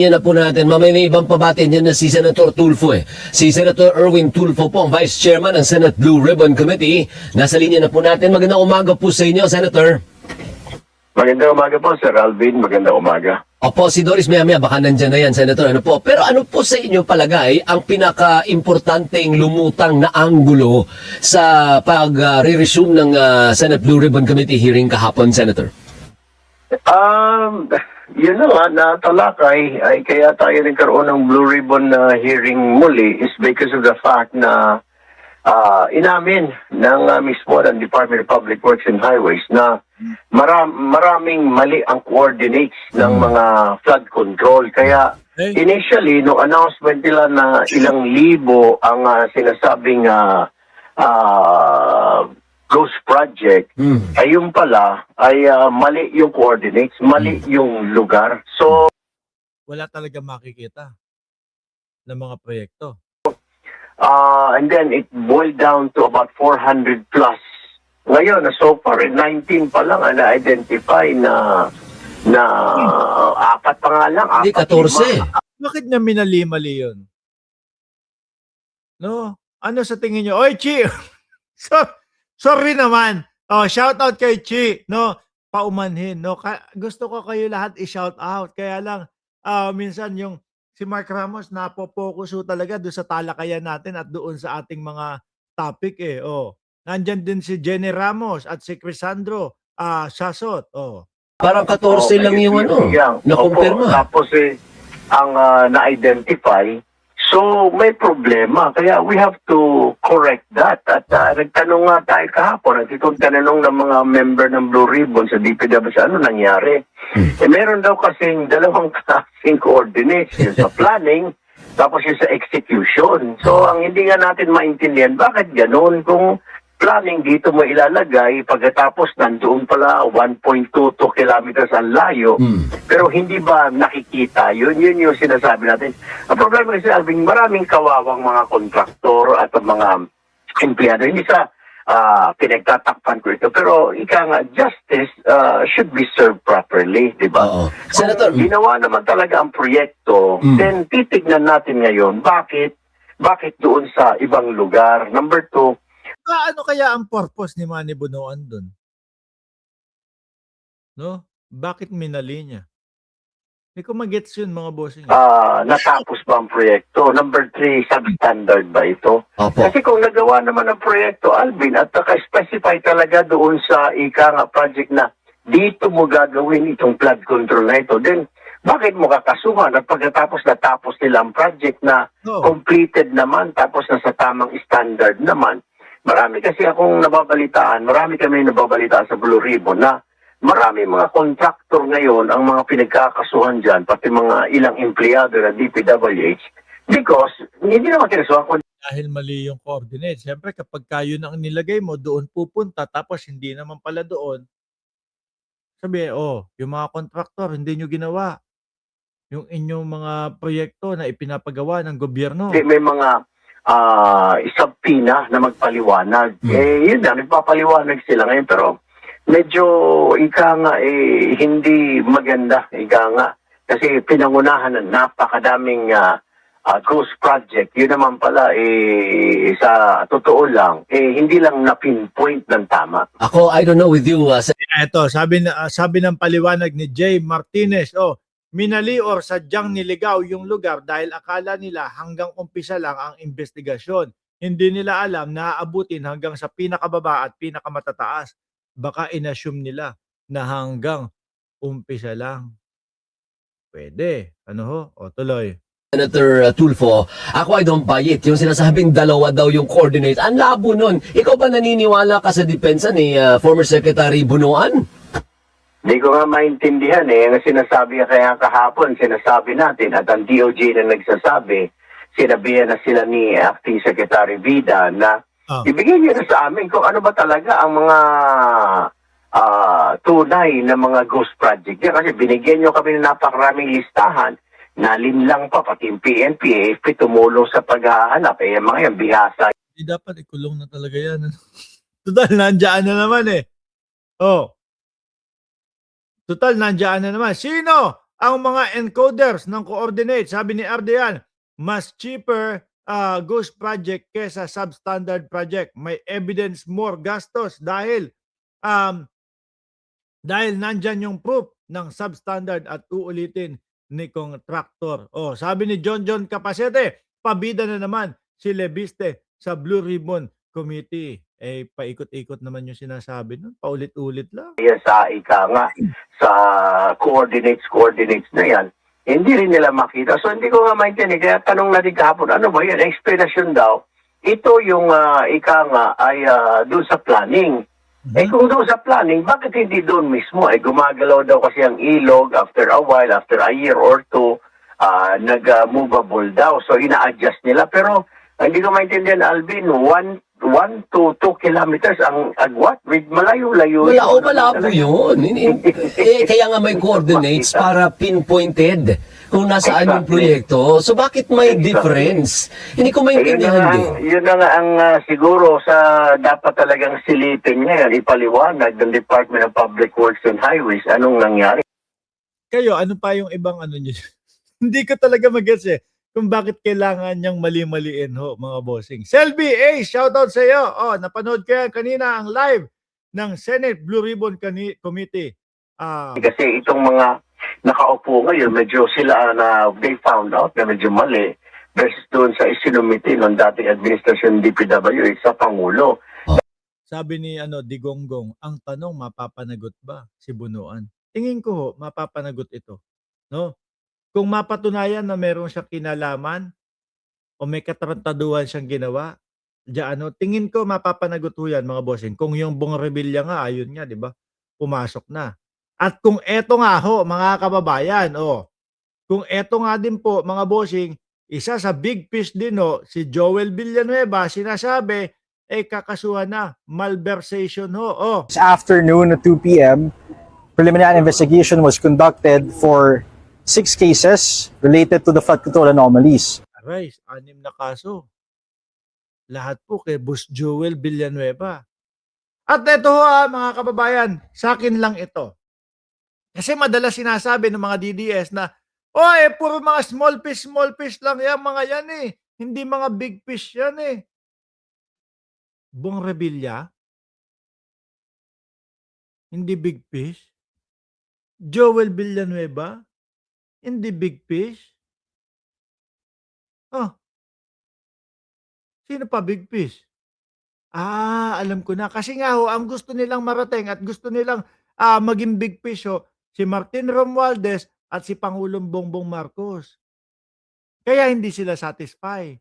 Yan na po natin. Mamaya may ibang pabatin yan na si Senator Tulfo eh. Si Senator Erwin Tulfo po, ang Vice Chairman ng Senate Blue Ribbon Committee. Nasa linya na po natin. Magandang umaga po sa inyo, Senator. Magandang umaga po, Sir Alvin. Magandang umaga. Opo, si Doris maya baka nandyan na yan, Senator. Ano po? Pero ano po sa inyo palagay ang pinaka-importanteng lumutang na anggulo sa pag-re-resume ng Senate Blue Ribbon Committee hearing kahapon, Senator? Yun na nga, natalakay ay kaya tayo nagkaroon ng Blue Ribbon hearing muli is because of the fact na inamin ng mismo ng Department of Public Works and Highways na maraming mali ang coordinates ng mga flood control. Kaya initially, no announcement nila na ilang libo ang sinasabing Ghost Project, ayun pala ay mali yung coordinates, mali yung lugar. So, wala talaga makikita ng mga proyekto. and then it boiled down to about 400 plus. Ngayon, so far, 19 pa lang na-identify na apat pa nga lang. Hindi, 14. Bakit niya minali-mali yun? No? Ano sa tingin niyo? Oy, Chi! Sorry naman. Oh, shout out kay Chi, no? Paumanhin, no? Gusto ko kayo lahat i-shout out. Kaya lang minsan yung si Mark Ramos napo-focus talaga doon sa talakayan natin at doon sa ating mga topic eh. Oh. Nandiyan din si Jenny Ramos at si Crisandro Sasot. Oh. Parang 14 lang yung na-confirma. Tapos ang na-identify. So, may problema. Kaya we have to correct that. At nagtanong nga tayo kahapon, at itong tanong ng mga member ng Blue Ribbon sa DPW, ano nangyari? Meron daw kasing dalawang klaseng coordinates, yung sa planning, tapos yung sa execution. So, ang hindi nga natin maintindihan, bakit ganun? Kung planning dito mo ilalagay, pagkatapos nandoon pala 1.22 kilometers ang layo, pero hindi ba nakikita? Yun yung sinasabi natin. Ang problema kasi, Alvin, maraming kawawang mga kontraktor at mga empleyado. Hindi sa pinagtatakpan ko ito, pero ika nga, justice should be served properly, di ba? Senator, kung ginawa naman talaga ang proyekto, then titignan natin ngayon, bakit doon sa ibang lugar? Number 2, Ano kaya ang purpose ni Manny Bonoan doon? No? Bakit minali niya? Hindi ko mag-gets yun, mga bossing. Natapos ba ang proyekto? Number 3, substandard ba ito? Opo. Kasi kung nagawa naman ang proyekto, Alvin, at naka-specify talaga doon sa ika project na dito mo gagawin itong flood control na ito, then bakit mo kakasuhan at pagkatapos natapos nila ang project na completed naman, tapos nasa tamang standard naman? Marami kasi akong nababalitaan, marami kami nababalitaan sa Blue Ribbon na marami mga contractor ngayon ang mga pinagkakasuhan dyan, pati mga ilang empleyado ng DPWH, because hindi naman kinasuhan. Dahil mali yung coordinate. Siyempre, kapag kayo nang nilagay mo, doon pupunta, tapos hindi naman pala doon, sabi, yung mga contractor, hindi nyo ginawa. Yung inyong mga proyekto na ipinapagawa ng gobyerno. May mga subpoena na magpaliwanag. Yun na, nagpapaliwanag sila ngayon, pero medyo hindi maganda, kasi pinangunahan ng napakadaming ghost project. Yun naman pala, sa totoo lang, hindi lang na-pinpoint ng tama. Ako, I don't know with you, Ito, sabi ng paliwanag ni Jay Martinez, minali or sadyang niligaw yung lugar dahil akala nila hanggang umpisa lang ang investigasyon. Hindi nila alam na aabutin hanggang sa pinakababa at pinakamatataas. Baka inassume nila na hanggang umpisa lang. Pwede. Tuloy. Senator Tulfo, ako I don't buy it. Yung sinasabing dalawa daw yung coordinate. Ang labo nun. Ikaw ba naniniwala ka sa depensa ni former Secretary Bunoan? Hindi ko nga maintindihan Ang sinasabi kaya kahapon, sinasabi natin at ang DOJ na nagsasabi, sinabihan na sila ni Acting Secretary Vida na ibigay niyo na sa amin kung ano ba talaga ang mga tunay na mga ghost project. Kasi binigyan niyo kami ng napakaraming listahan, nalinlang pa pati yung PNP, AFP tumulong sa paghahanap. Mga yan, bihasa. Hindi dapat ikulong na talaga yan. Total, nandiyan na naman Total, nandiyan na naman. Sino ang mga encoders ng coordinates, sabi ni Ardean, mas cheaper ghost project kesa substandard project. May evidence more gastos um, dahil nandyan yung proof ng substandard at uulitin ni contractor. Oh, sabi ni John John Capacete, pabida na naman si Lebiste sa Blue Ribbon Committee. Eh, paikot-ikot naman yung sinasabi nun. Paulit-ulit lang. Yan sa ika nga, sa coordinates na yan, hindi rin nila makita. So hindi ko nga maintindihan. Kaya tanong natin kahapon, ano ba yan? Explanation daw. Ito yung ika nga ay doon sa planning. Eh kung doon sa planning, bakit hindi doon mismo? Eh gumagalaw daw kasi ang ilog after a while, after a year or two, nag-movable daw. So ina-adjust nila. Pero hindi ko maintindihan, Alvin, 1 to 2 kilometers ang agwat. With malayo-layo. Malabo yun. Kaya nga may coordinates para pinpointed kung nasaan yung proyekto. So bakit may difference? Hindi ko maintindihan din. Yun na nga ang siguro sa dapat talagang silipin ngayon, ipaliwanag ng Department of Public Works and Highways anong nangyari. Kayo, ano pa yung ibang ano nyo? Hindi ko talaga mag-gets kung bakit kailangan niyang mali-maliin ho, mga bossing. Selby, shoutout sa iyo. Oh, napanood ko yan kanina ang live ng Senate Blue Ribbon Committee. Kasi itong mga nakaupo ngayon, medyo sila na they found out na medyo mali versus doon sa isinumiti ng dating administration DPW sa Pangulo. Sabi ni Digonggong, ang tanong, mapapanagot ba si Bunuan? Tingin ko ho, mapapanagot ito. No? Kung mapatunayan na meron siyang kinalaman o may katarantaduhan siyang ginawa, tingin ko mapapanagot ho yan, mga bossing. Kung yung Bong Revilla nga, ayun nga, di ba? Pumasok na. At kung eto nga ho, mga kababayan, kung eto nga din po, mga bossing, isa sa big fish din ho, si Joel Villanueva, sinasabi, kakasuhan na, malversation ho. This afternoon at 2 p.m., preliminary investigation was conducted for 6 cases related to the flood control anomalies. Aray, 6 na kaso. Lahat po kay Boss Joel Villanueva. At ito ho, mga kababayan, sa akin lang ito. Kasi madalas sinasabi ng mga DDS na, puro mga small fish lang yan, mga yan Hindi mga big fish yan Bong Revilla? Hindi big fish? Joel Villanueva? Hindi big fish? Sino pa big fish? Alam ko na. Kasi nga ho, ang gusto nilang marating at gusto nilang maging big fish si Martin Romualdez at si Pangulong Bongbong Marcos. Kaya hindi sila satisfy.